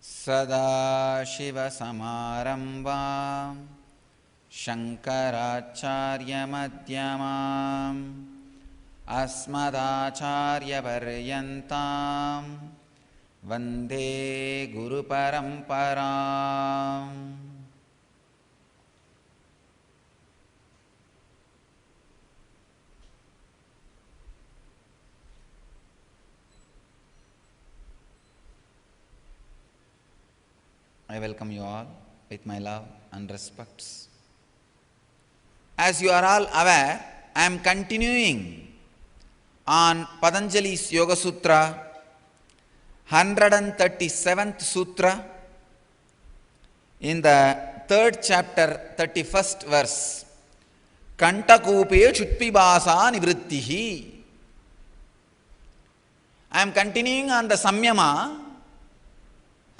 सदाशिवसमारम्भां शङ्कराचार्यमध्यमाम् अस्मदाचार्यपर्यन्तां वन्दे गुरुपरम्पराम्। I welcome you all with my love and respects. As you are all aware, I am continuing on Patanjali's Yoga Sutra, 137th Sutra, in the 3rd chapter, 31st verse. Kantakupe Chutpibasa Nivrittihi. I am continuing on the Samyama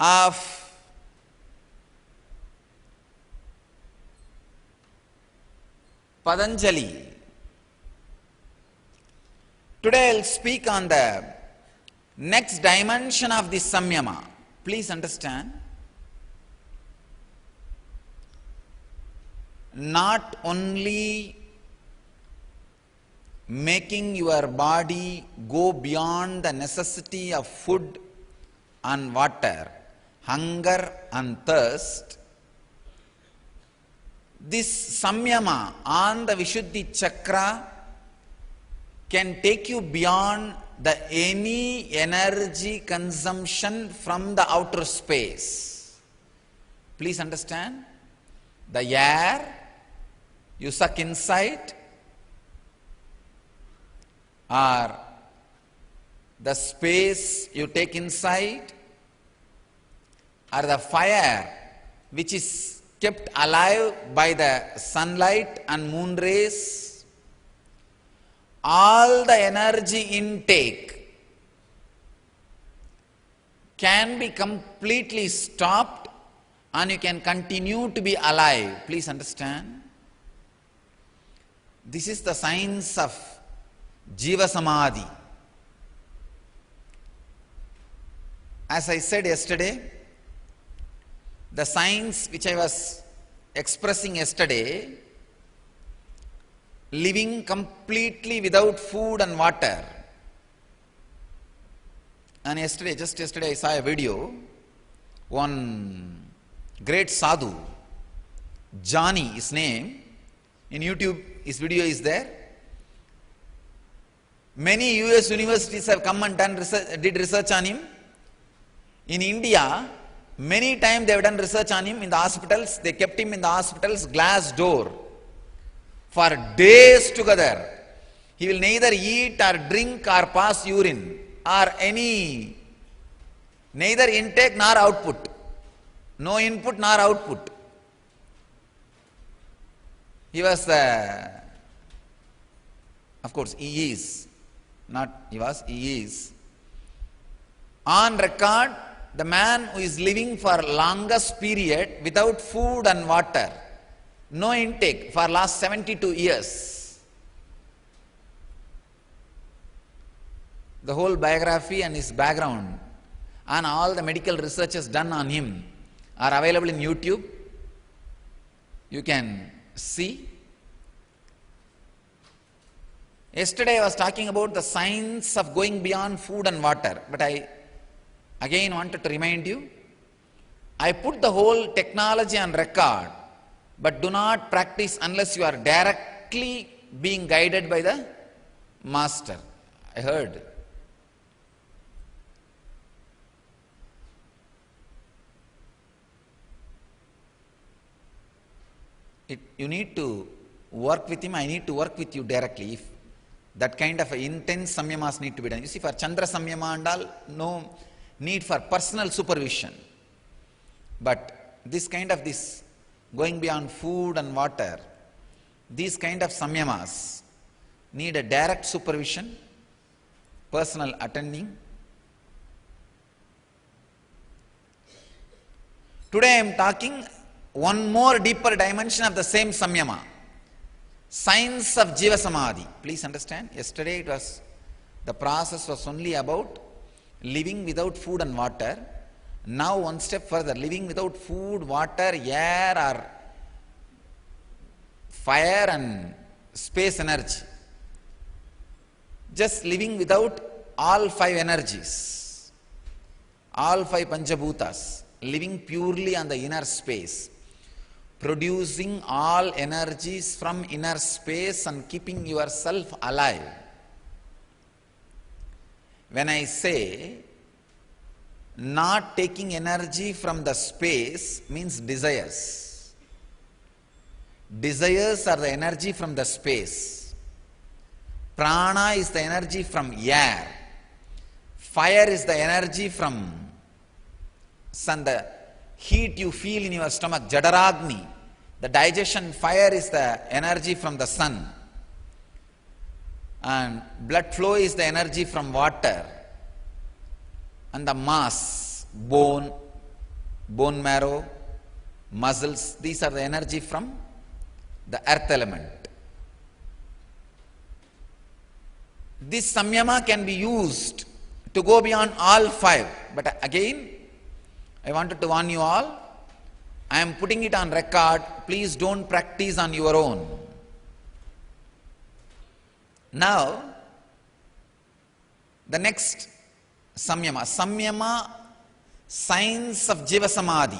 of Patanjali. Today I will speak on the next dimension of this Samyama. Please understand, not only making your body go beyond the necessity of food and water, hunger and thirst, this Samyama on the Vishuddhi Chakra can take you beyond any energy consumption from the outer space. Please understand, the air you suck inside or the space you take inside or the fire which is kept alive by the sunlight and moon rays, all the energy intake can be completely stopped and you can continue to be alive. Please understand, this is the science of Jiva Samadhi. As I said yesterday, the science which I was expressing yesterday, living completely without food and water. And just yesterday I saw a video, one great sadhu, Johnny his name, in YouTube his video is there. Many US universities have come and did research on him. In India, many times they have done research on him in the hospitals. They kept him in the hospitals, glass door, for days together. He will neither eat or drink or pass urine or any, neither intake nor output. No input nor output. He was of course he is, not he was, he is on record the man who is living for longest period without food and water, no intake for last 72 years. The whole biography and his background and all the medical researches done on him are available in YouTube. You can see. Yesterday I was talking about the science of going beyond food and water, but I again wanted to remind you, I put the whole technology on record, but do not practice unless you are directly being guided by the master. I heard. You need to work with him, I need to work with you directly. If that kind of intense samyamas need to be done. You see, for Chandra Samyama and all, no need for personal supervision. But this kind of going beyond food and water, these kind of samyamas need a direct supervision, personal attending. Today I am talking one more deeper dimension of the same samyama, science of Jiva Samadhi. Please understand, yesterday the process was only about living without food and water. Now one step further, living without food, water, air or fire and space energy. Just living without all five energies, all five Panchabhutas, living purely on the inner space, producing all energies from inner space and keeping yourself alive. When I say not taking energy from the space means desires. Desires are the energy from the space. Prana is the energy from air. Fire is the energy from sun. The heat you feel in your stomach, Jadaragni. The digestion fire is the energy from the sun. And blood flow is the energy from water. And the mass, bone marrow, muscles, these are the energy from the earth element. This samyama can be used to go beyond all five. But again, I wanted to warn you all, I am putting it on record, please don't practice on your own. Now, the next samyama, science of Jiva Samadhi.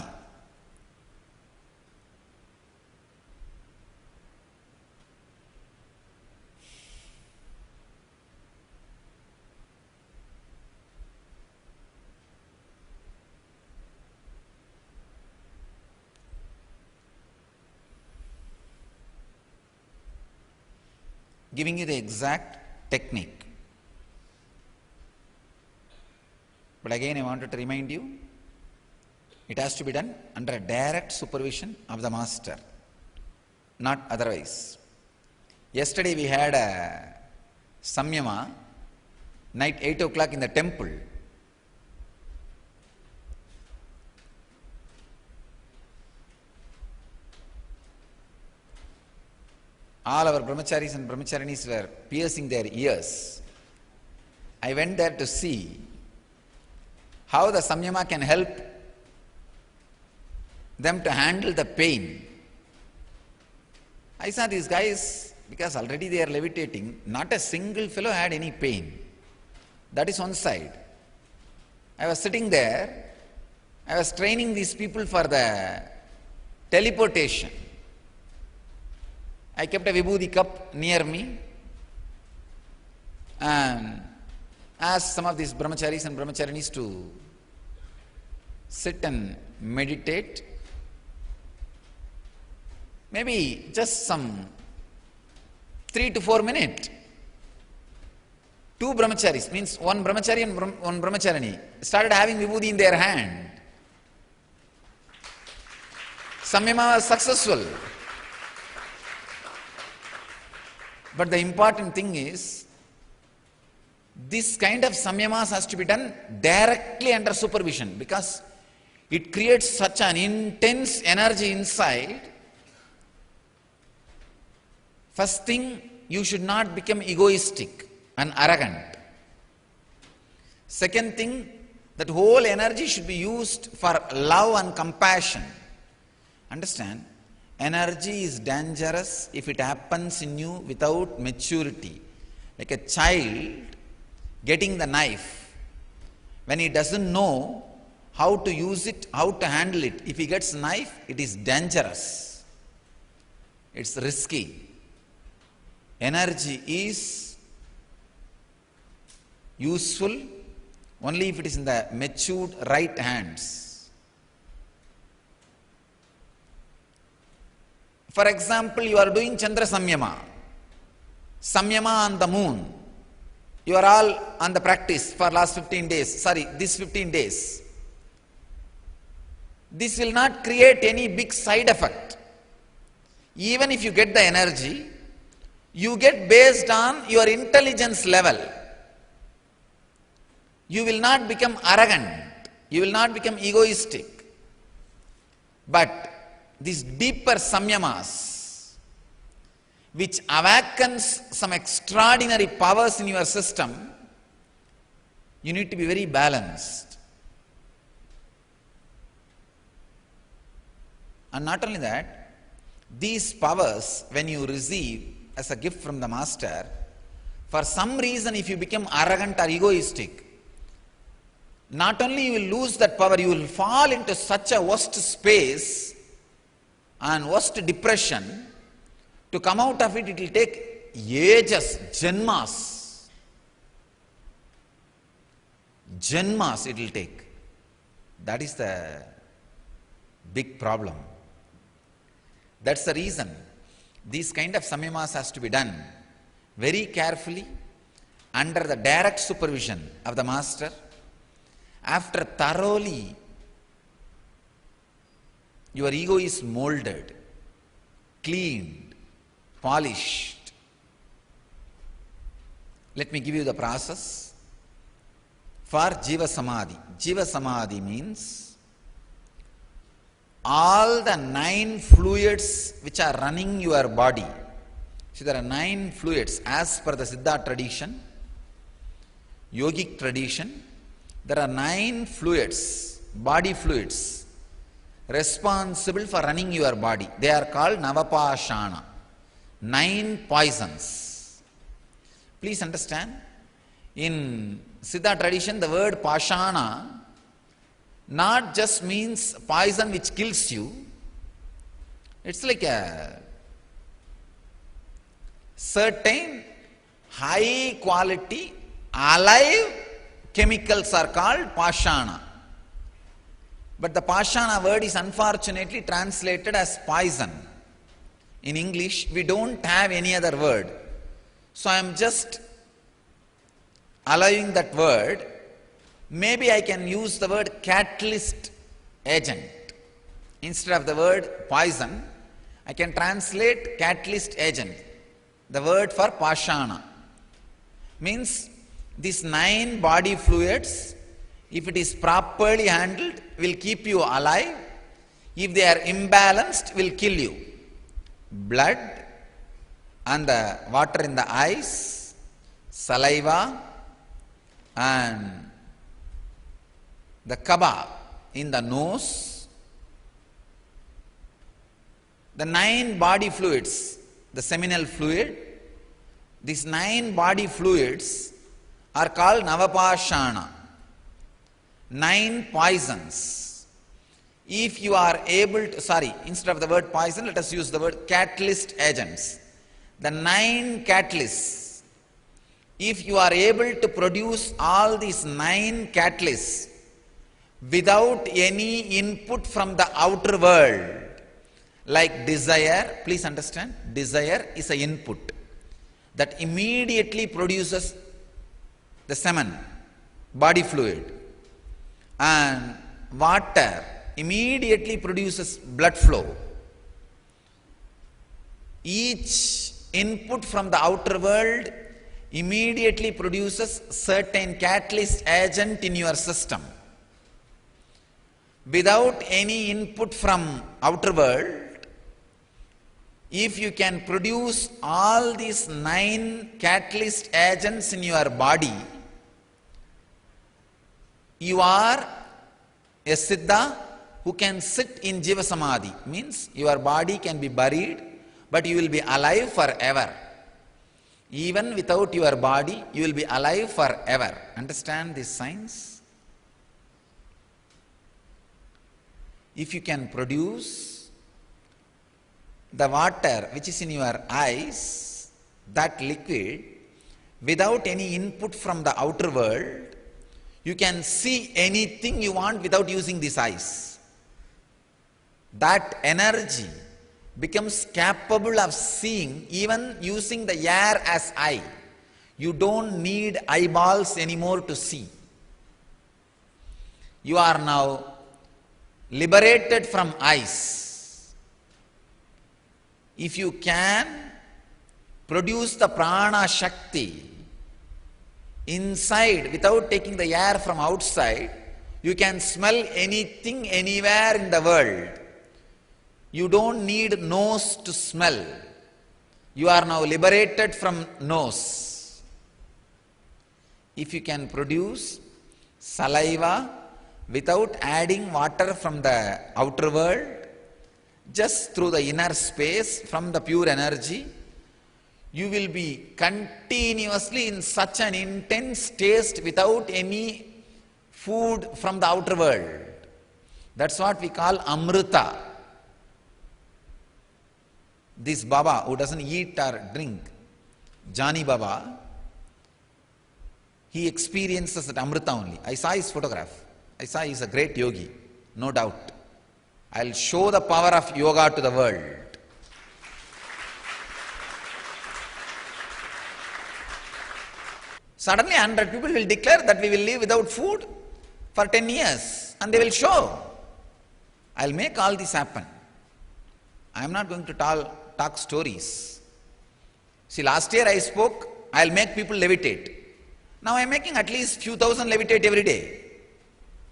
Giving you the exact technique. But again, I wanted to remind you, it has to be done under a direct supervision of the master, not otherwise. Yesterday we had a samyama, night 8 o'clock in the temple. All our brahmacharis and brahmacharinis were piercing their ears. I went there to see how the samyama can help them to handle the pain. I saw these guys, because already they are levitating, not a single fellow had any pain. That is one side. I was sitting there, I was training these people for the teleportation. I kept a vibhuti cup near me and asked some of these brahmacharis and brahmacharinis to sit and meditate. Maybe just some 3 to 4 minutes. 2 brahmacharis, means one brahmachari and one brahmacharini, started having vibhuti in their hand. Samyama was successful. But the important thing is, this kind of samyamas has to be done directly under supervision, because it creates such an intense energy inside. First thing, you should not become egoistic and arrogant. Second thing, that whole energy should be used for love and compassion. Understand? Energy is dangerous if it happens in you without maturity. Like a child getting the knife. When he doesn't know how to use it, how to handle it, if he gets a knife, it is dangerous. It's risky. Energy is useful only if it is in the matured right hands. For example, you are doing Chandra Samyama, Samyama on the moon. You are all on the practice for last 15 days, this 15 days. This will not create any big side effect. Even if you get the energy, you get based on your intelligence level. You will not become arrogant. You will not become egoistic. But these deeper samyamas, which awakens some extraordinary powers in your system, you need to be very balanced. And not only that, these powers, when you receive as a gift from the master, for some reason if you become arrogant or egoistic, not only you will lose that power, you will fall into such a worst space and worst depression. To come out of it, it will take ages, janmas. Janmas it will take. That is the big problem. That's the reason these kind of samyamas has to be done very carefully under the direct supervision of the master. After thoroughly your ego is molded, cleaned, polished. Let me give you the process for Jiva Samadhi. Jiva Samadhi means all the 9 fluids which are running your body. See, there are 9 fluids as per the Siddha tradition, yogic tradition. There are 9 fluids, body fluids, responsible for running your body. They are called Navapashana, 9 poisons. Please understand, in Siddha tradition, the word Pashana not just means poison which kills you. It's like a certain high quality alive chemicals are called Pashana. But the Pashana word is unfortunately translated as poison. In English, we don't have any other word. So I am just allowing that word. Maybe I can use the word catalyst agent. Instead of the word poison, I can translate catalyst agent. The word for Pashana means these 9 body fluids, if it is properly handled, will keep you alive. If they are imbalanced, will kill you. Blood and the water in the eyes, saliva and the kaba in the nose, the 9 body fluids, the seminal fluid, these 9 body fluids are called Navapashana, 9 poisons. If you are able to, instead of the word poison, let us use the word catalyst agents. The 9 catalysts, if you are able to produce all these 9 catalysts without any input from the outer world, like desire, please understand, desire is an input that immediately produces the semen, body fluid, and water immediately produces blood flow. Each input from the outer world immediately produces certain catalyst agent in your system. Without any input from outer world, if you can produce all these 9 catalyst agents in your body, you are a Siddha who can sit in Jiva Samadhi. Means your body can be buried, but you will be alive forever. Even without your body, you will be alive forever. Understand this science? If you can produce the water which is in your eyes, that liquid, without any input from the outer world, you can see anything you want without using these eyes. That energy becomes capable of seeing even using the air as eye. You don't need eyeballs anymore to see. You are now liberated from eyes. If you can produce the prana shakti inside without taking the air from outside, you can smell anything anywhere in the world. You don't need nose to smell. You are now liberated from nose. If you can produce saliva without adding water from the outer world, just through the inner space from the pure energy, you will be continuously in such an intense taste without any food from the outer world. That's what we call Amrita. This Baba who doesn't eat or drink, Jani Baba, he experiences that Amrita only. I saw his photograph. I saw he's a great yogi, no doubt. I'll show the power of yoga to the world. Suddenly 100 people will declare that we will live without food for 10 years and they will show. I'll make all this happen. I'm not going to talk stories. See, last year I spoke, I'll make people levitate. Now I'm making at least few thousand levitate every day.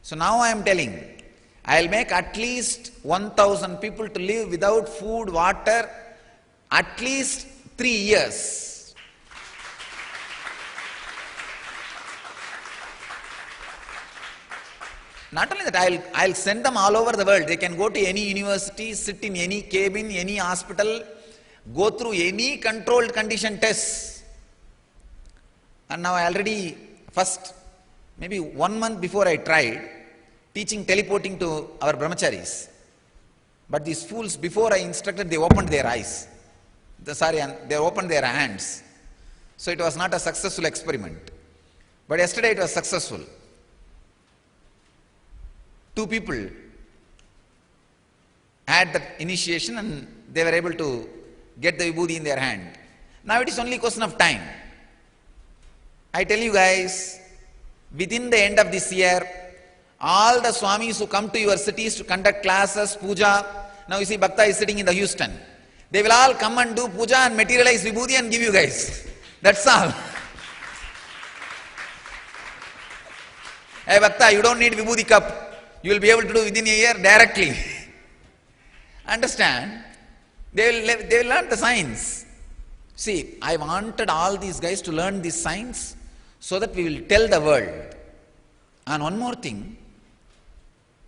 So now I am telling, I'll make at least 1,000 people to live without food, water, at least 3 years. Not only that, I'll send them all over the world. They can go to any university, sit in any cabin, any hospital, go through any controlled condition tests. And now I already, maybe 1 month before I tried, teaching teleporting to our brahmacharis. But these fools, before I instructed, they opened their eyes. They opened their hands. So it was not a successful experiment. But yesterday it was successful. 2 people had that initiation and they were able to get the vibhuti in their hand. Now it is only a question of time. I tell you guys, within the end of this year, all the Swamis who come to your cities to conduct classes, puja, now you see Bhakta is sitting in the Houston. They will all come and do puja and materialize vibhuti and give you guys. That's all. Hey Bhakta, you don't need vibhuti cup. You will be able to do within a year directly. Understand? They will learn the science. See, I wanted all these guys to learn this science so that we will tell the world. And one more thing,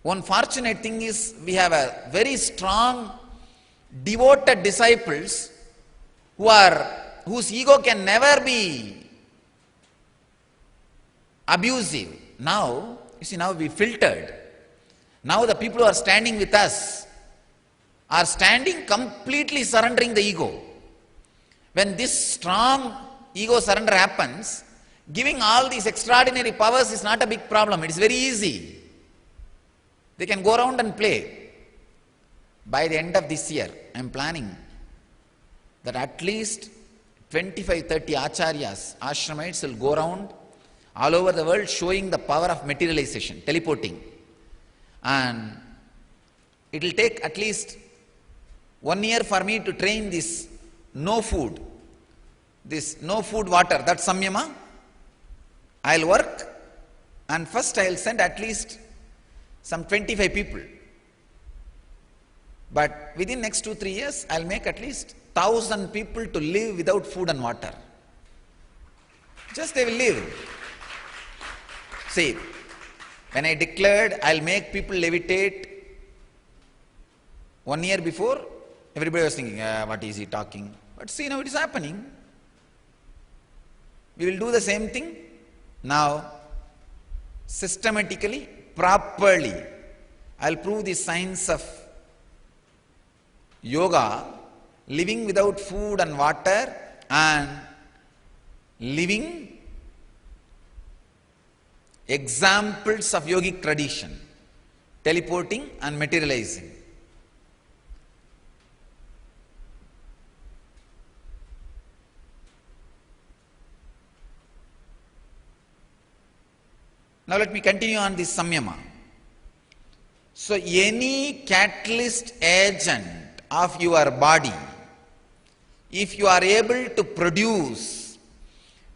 one fortunate thing is we have a very strong, devoted disciples whose ego can never be abusive. Now, you see, now we filtered. Now the people who are standing with us are standing completely surrendering the ego. When this strong ego surrender happens, giving all these extraordinary powers is not a big problem. It is very easy. They can go around and play. By the end of this year, I am planning that at least 25-30 acharyas, ashramites will go around all over the world showing the power of materialization, teleporting. And it will take at least 1 year for me to train this no food water, that's samyama. I'll work and first I'll send at least some 25 people. But within next 2-3 years, I'll make at least 1,000 people to live without food and water. Just they will live. See, when I declared I'll make people levitate 1 year before, everybody was thinking, what is he talking? But see, now it is happening. We will do the same thing now, systematically, properly. I'll prove the science of yoga, living without food and water, and living examples of yogic tradition, teleporting and materializing. Now let me continue on this samyama. So any catalyst agent of your body, if you are able to produce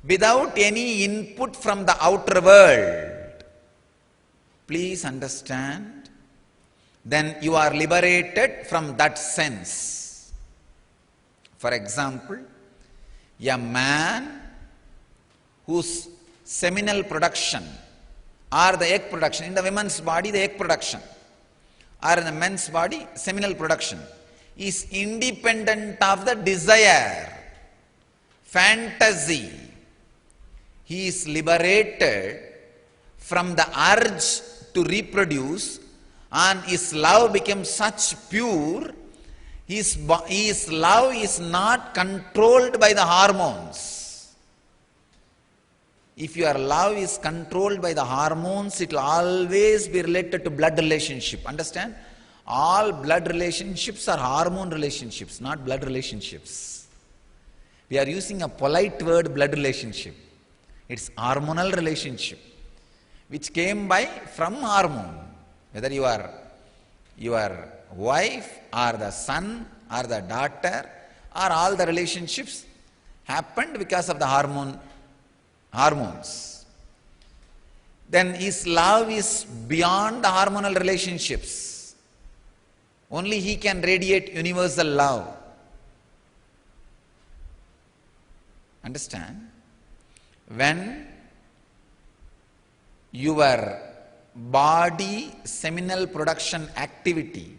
without any input from the outer world, please understand, then you are liberated from that sense. For example, a man whose seminal production or the egg production, in the women's body the egg production, or in the men's body seminal production, is independent of the desire, fantasy. He is liberated from the urge to reproduce, and his love becomes such pure. His love is not controlled by the hormones. If your love is controlled by the hormones, it will always be related to blood relationship. Understand? All blood relationships are hormone relationships, not blood relationships. We are using a polite word, blood relationship. It's hormonal relationship, which came from hormone. Whether you are your wife or the son or the daughter, or all the relationships happened because of the hormones. Then his love is beyond the hormonal relationships. Only he can radiate universal love. Understand? When your body seminal production activity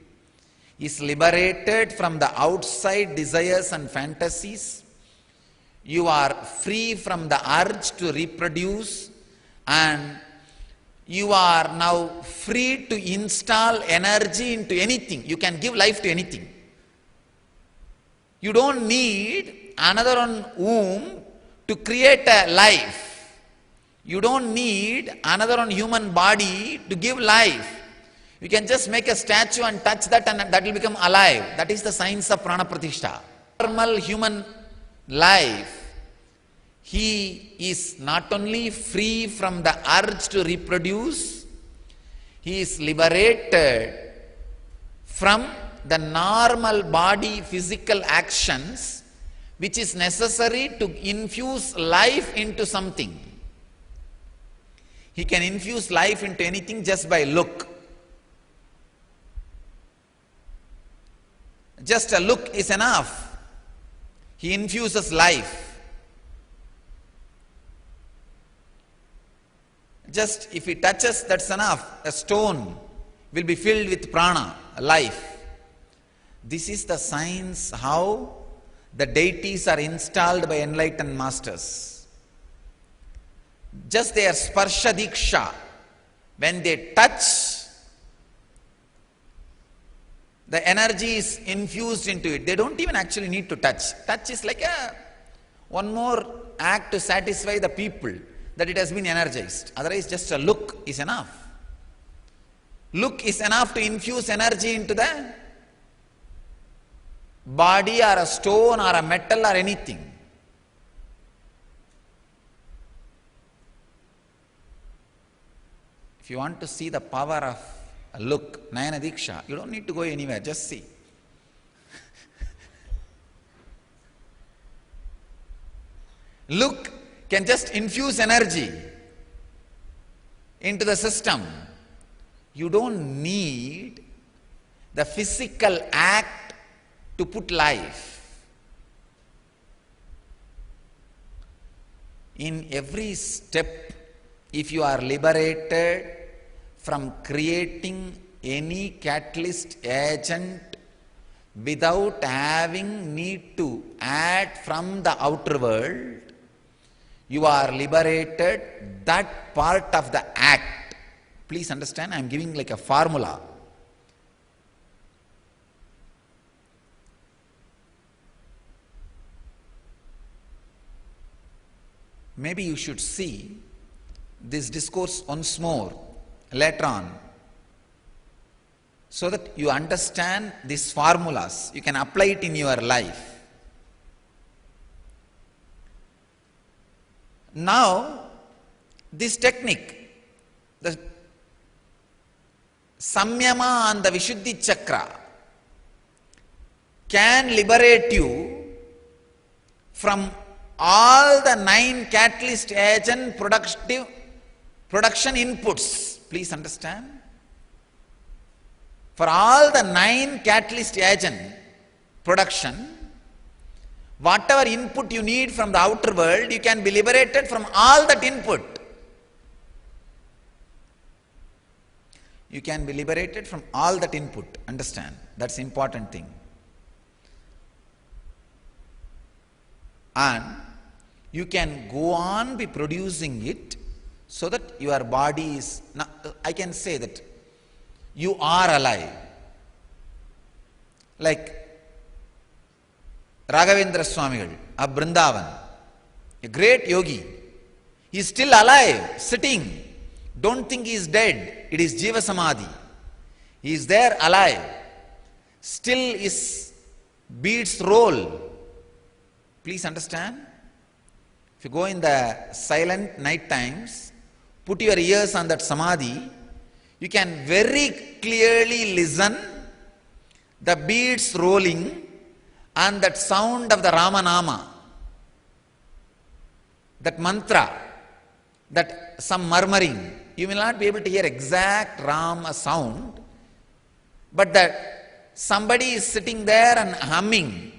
is liberated from the outside desires and fantasies, you are free from the urge to reproduce, and you are now free to install energy into anything. You can give life to anything. You don't need another womb to create a life. You don't need another human body to give life. You can just make a statue and touch that, and that will become alive. That is the science of prana pratishtha. Normal human life, he is not only free from the urge to reproduce, he is liberated from the normal body physical actions which is necessary to infuse life into something. He can infuse life into anything just by look. Just a look is enough. He infuses life. Just if he touches, that's enough. A stone will be filled with prana, life. This is the science how the deities are installed by enlightened masters. Just their sparsha diksha, when they touch, the energy is infused into it. They don't even actually need to touch. Touch is like one more act to satisfy the people that it has been energized. Otherwise, just a look is enough. Look is enough to infuse energy into the body or a stone or a metal or anything. If you want to see the power of a look, Nayana Diksha, you don't need to go anywhere, just see. Look can just infuse energy into the system. You don't need the physical act to put life. In every step, if you are liberated from creating any catalyst agent without having need to add from the outer world, you are liberated that part of the act. Please understand, I am giving like a formula. Maybe you should see this discourse once more later on, so that you understand these formulas. You can apply it in your life. Now, this technique, the Samyama and the Vishuddhi Chakra, can liberate you from all the 9 catalyst agent production inputs. Please understand. For all the 9 catalyst agent production, whatever input you need from the outer world, you can be liberated from all that input. You can be liberated from all that input. Understand? That's the important thing. and you can go on be producing it so that your body is, I can say that you are alive. Like Raghavendra Swamigal of Vrindavan, a great yogi, he is still alive, sitting. Don't think he is dead. It is Jiva Samadhi. He is there alive. Still his beats roll. Please understand. If you go in the silent night times, put your ears on that Samadhi, you can very clearly listen the beats rolling and that sound of the Ramanama, that mantra, that some murmuring. You will not be able to hear exact Rama sound, but that somebody is sitting there and humming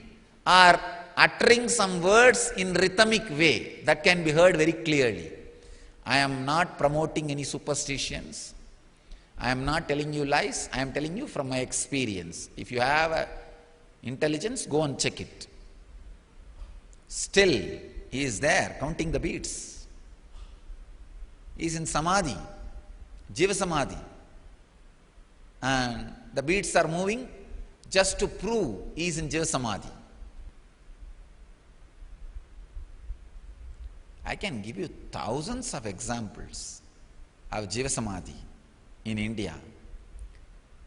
or uttering some words in rhythmic way, that can be heard very clearly. I am not promoting any superstitions. I am not telling you lies. I am telling you from my experience. If you have intelligence, go and check it. Still, he is there counting the beats. He is in Samadhi, Jiva Samadhi. And the beats are moving just to prove he is in Jiva Samadhi. I can give you thousands of examples of Jiva Samadhi in India.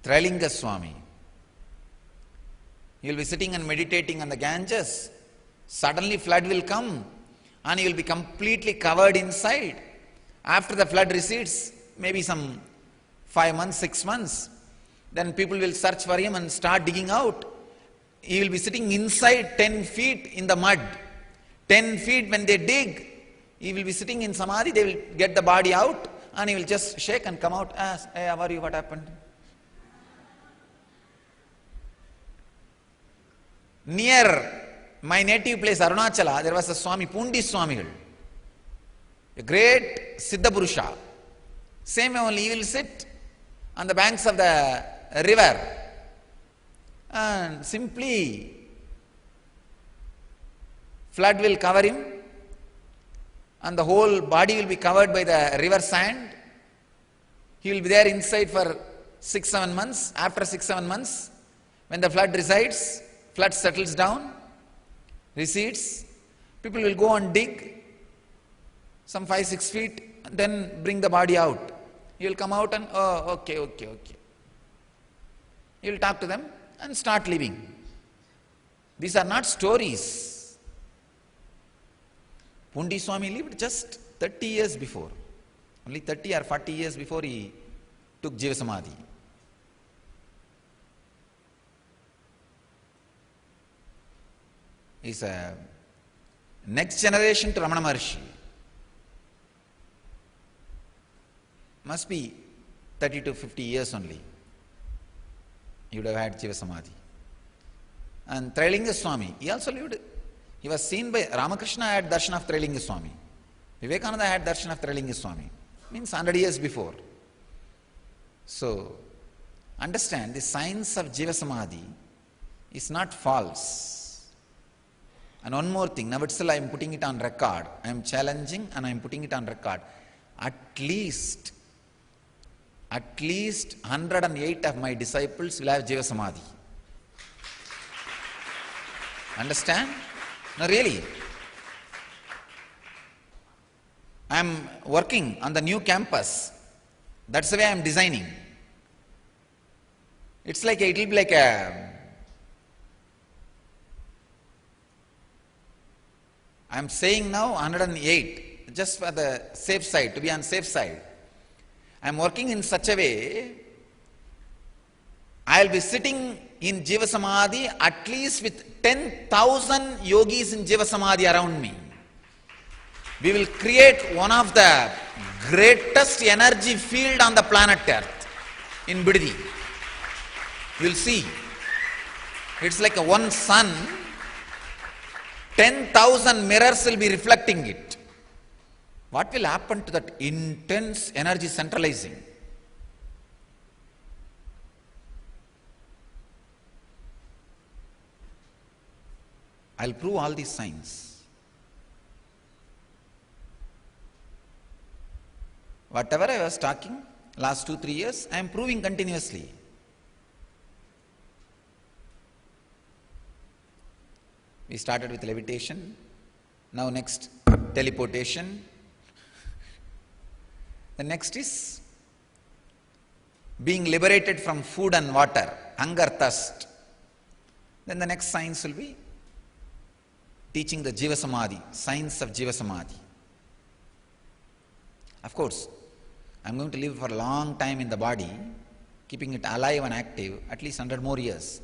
Trailinga Swami, he will be sitting and meditating on the Ganges. Suddenly flood will come and he will be completely covered inside. After the flood recedes, maybe some 5 months, 6 months, then people will search for him and start digging out. He will be sitting inside 10 feet in the mud. 10 feet when they dig, he will be sitting in Samadhi, they will get the body out and he will just shake and come out, ask, hey, how are you, what happened? Near my native place, Arunachala, there was a Swami, Pundi Swamigal, a great Siddha Purusha. Same way only, he will sit on the banks of the river and simply flood will cover him and the whole body will be covered by the river sand. He will be there inside for 6-7 months. After 6-7 months, when the flood resides, flood settles down, recedes, people will go and dig some 5-6 feet and then bring the body out. He will come out and, oh, okay. He will talk to them and start living. These are not stories. Pundi Swami lived just 30 years before. Only 30 or 40 years before he took Jiva Samadhi. He is a next generation to Ramana Maharshi. Must be 30 to 50 years only. He would have had Jiva Samadhi. And Trailinga Swami, he also lived. He was seen by Ramakrishna had darshan of Trailinga Swami. Vivekananda had darshan of Trailinga Swami. Means 100 years before. So, understand the science of Jiva Samadhi is not false. And one more thing, now itself I am putting it on record. I am challenging and I am putting it on record. At least 108 of my disciples will have Jiva Samadhi. Understand? No, really. I am working on the new campus. That's the way I am designing. It will be like a, I am saying now 108, just for the safe side, to be on safe side. I am working in such a way, I will be sitting in Jiva Samadhi at least with 10,000 yogis in Jiva Samadhi around me. We will create one of the greatest energy field on the planet Earth in Bidadi. You will see. It's like a one sun, 10,000 mirrors will be reflecting it. What will happen to that intense energy centralizing? I'll prove all these signs. Whatever I was talking last 2-3 years, I am proving continuously. We started with levitation, now next teleportation. The next is being liberated from food and water, hunger, thirst. Then the next science will be teaching the Jiva Samadhi, science of Jiva Samadhi. Of course, I am going to live for a long time in the body, keeping it alive and active, at least 100 more years.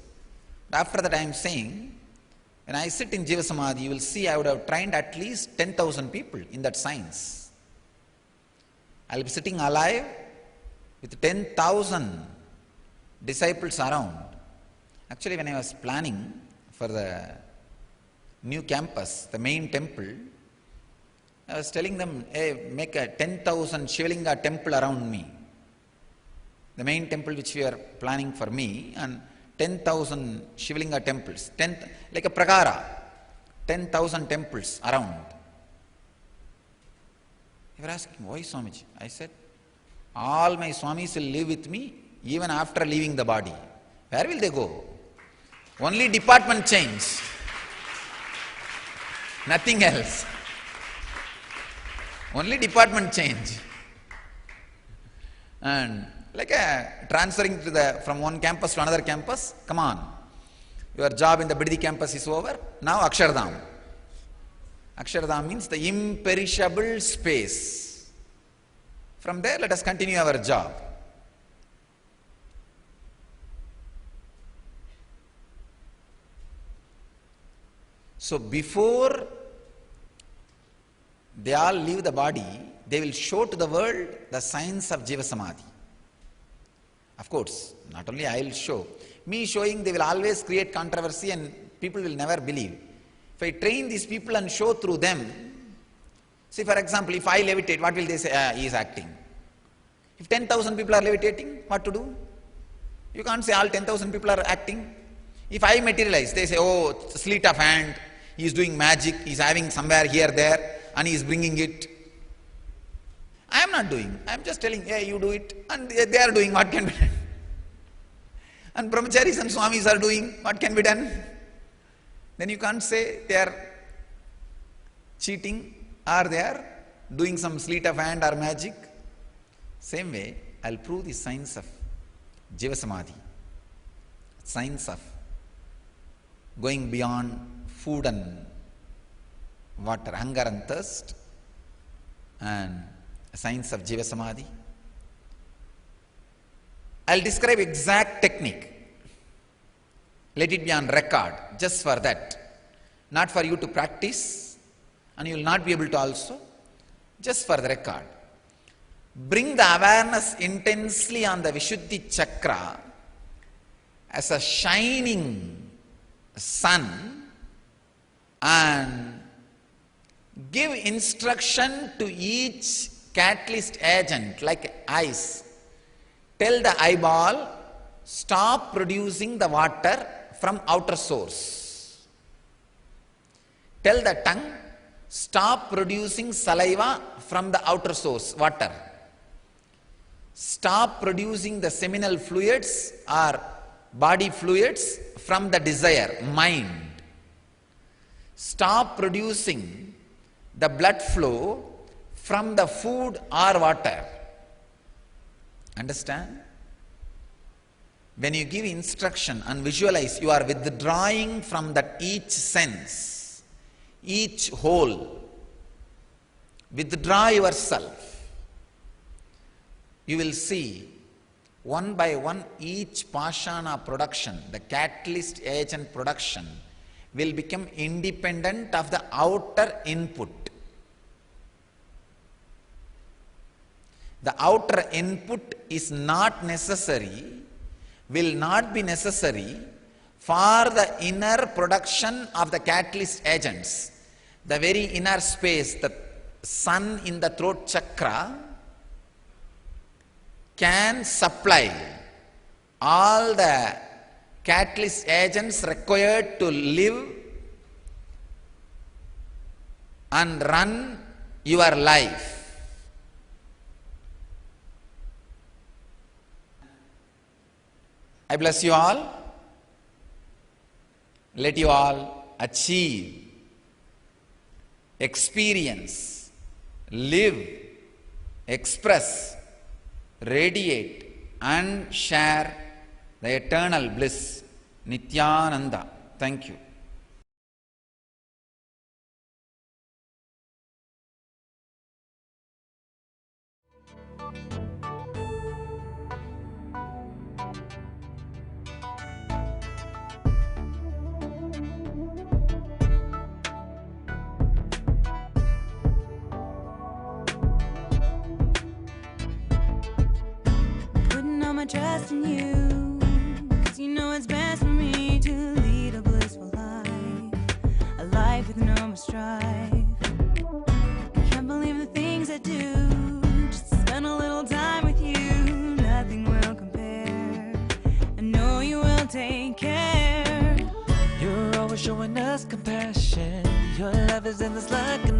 But after that I am saying, when I sit in Jiva Samadhi, you will see I would have trained at least 10,000 people in that science. I will be sitting alive with 10,000 disciples around. Actually, when I was planning for the new campus, the main temple, I was telling them, hey, make a 10,000 Shivalinga temple around me. The main temple which we are planning for me, and 10,000 Shivalinga temples, like a pragara, 10,000 temples around. They were asking, why Swamiji? I said, all my Swamis will live with me even after leaving the body. Where will they go? Only department change. Nothing else. Only department change. And like transferring from one campus to another campus, come on. Your job in the Biddi campus is over. Now Akshardham. Akshardham means the imperishable space. From there, let us continue our job. So before they all leave the body, they will show to the world the science of Jiva Samadhi. Of course, not only I will show. Me showing, they will always create controversy and people will never believe. If I train these people and show through them, see, for example, if I levitate, what will they say? He is acting. If 10,000 people are levitating, what to do? You can't say all 10,000 people are acting. If I materialize, they say, oh, sleight of hand, he is doing magic, he is having somewhere here, there, and he is bringing it. I am not doing. I am just telling, hey, you do it, and they are doing what can be done. And brahmacharis and swamis are doing what can be done. Then you can't say they are cheating or they are doing some sleight of hand or magic. Same way, I'll prove the science of Jiva Samadhi, science of going beyond food and water, hunger and thirst, and science of Jiva Samadhi. I'll describe exact technique. Let it be on record, just for that. Not for you to practice, and you will not be able to also, just for the record. Bring the awareness intensely on the Vishuddhi Chakra as a shining sun and give instruction to each catalyst agent like eyes. Tell the eyeball, stop producing the water from outer source. Tell the tongue, stop producing saliva from the outer source, water. Stop producing the seminal fluids or body fluids from the desire, mind. Stop producing the blood flow from the food or water. Understand? When you give instruction and visualize, you are withdrawing from that each sense, each whole. Withdraw yourself. You will see one by one each Pashana production, the catalyst agent production, will become independent of the outer input. The outer input is not necessary, will not be necessary for the inner production of the catalyst agents. The very inner space, the sun in the throat chakra, can supply all the catalyst agents required to live and run your life. I bless you all. Let you all achieve, experience, live, express, radiate and share the eternal bliss. Nityananda. Thank you. Putting all my trust in you, 'cause you know it's best for me to lead a blissful life, a life with no more strife. Can't believe the things I do, just to spend a little time with you. Nothing will compare, I know you will take care. You're always showing us compassion. Your love is endless like a